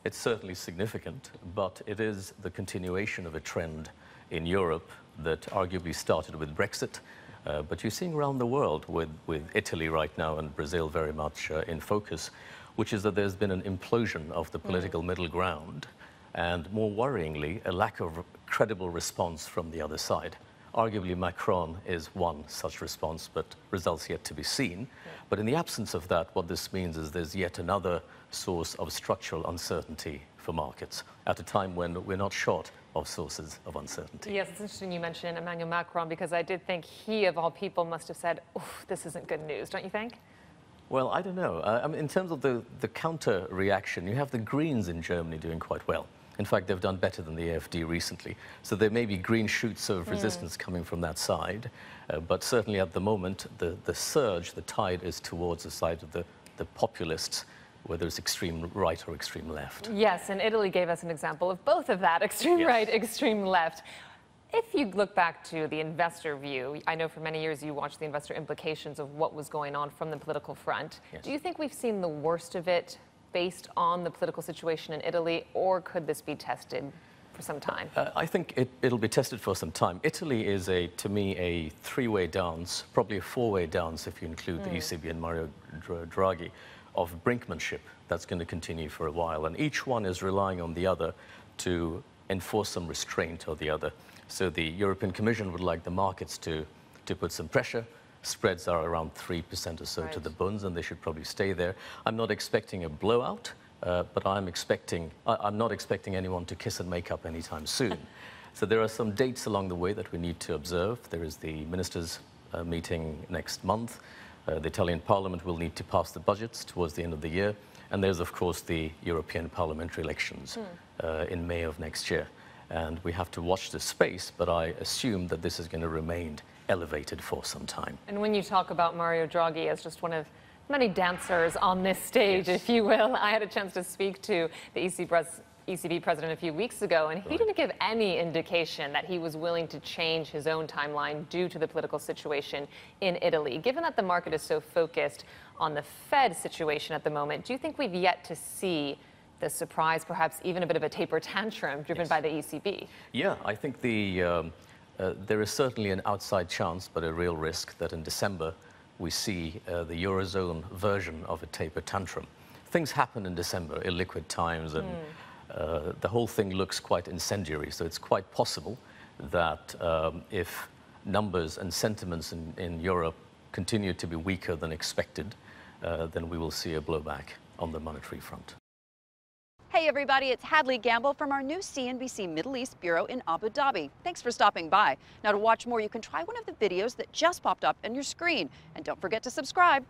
It's certainly significant, but it is the continuation of a trend in Europe that arguably started with Brexit. But you're seeing around the world with Italy right now and Brazil very much in focus, which is that there's been an implosion of the political middle ground and, more worryingly, a lack of credible response from the other side. Arguably, Macron is one such response, but results yet to be seen. Yeah. But in the absence of that, what this means is there's yet another source of structural uncertainty for markets at a time when we're not short of sources of uncertainty. Yes, it's interesting you mentioned Emmanuel Macron, because I did think he, of all people, must have said, "Oof, this isn't good news," don't you think? Well, I don't know. I mean, in terms of the counter reaction, you have the Greens in Germany doing quite well. In fact, they've done better than the AfD recently. So there may be green shoots of resistance coming from that side. But certainly at the moment, the surge, the tide is towards the side of the populists, whether it's extreme right or extreme left. Yes, and Italy gave us an example of both of that, extreme right, extreme left. If you look back to the investor view, I know for many years you watched the investor implications of what was going on from the political front. Yes. Do you think we've seen the worst of it based on the political situation in Italy, or could this be tested for some time? I think it'll be tested for some time. Italy is, to me, a three-way dance, probably a four-way dance if you include the ECB and Mario Draghi, of brinkmanship that's going to continue for a while. And each one is relying on the other to enforce some restraint or the other. So the European Commission would like the markets to put some pressure. Spreads are around 3% or so to the bonds, and they should probably stay there. I'm not expecting a blowout, but I'm not expecting anyone to kiss and make up anytime soon. So there are some dates along the way that we need to observe. There is the ministers' meeting next month. The Italian Parliament will need to pass the budgets towards the end of the year. And there's, of course, the European parliamentary elections in May of next year. And we have to watch this space, but I assume that this is going to remain elevated for some time. And when you talk about Mario Draghi as just one of many dancers on this stage, if you will, I had a chance to speak to the ECB president a few weeks ago, and he didn't give any indication that he was willing to change his own timeline due to the political situation in Italy. Given that the market is so focused on the Fed situation at the moment, do you think we've yet to see the surprise, perhaps even a bit of a taper tantrum driven by the ECB? Yeah, I think there is certainly an outside chance, but a real risk, that in December we see the Eurozone version of a taper tantrum. Things happen in December, illiquid times, and the whole thing looks quite incendiary. So it's quite possible that if numbers and sentiments in Europe continue to be weaker than expected, then we will see a blowback on the monetary front. Hey everybody, it's Hadley Gamble from our new CNBC Middle East Bureau in Abu Dhabi. Thanks for stopping by. Now, to watch more, you can try one of the videos that just popped up on your screen. And don't forget to subscribe.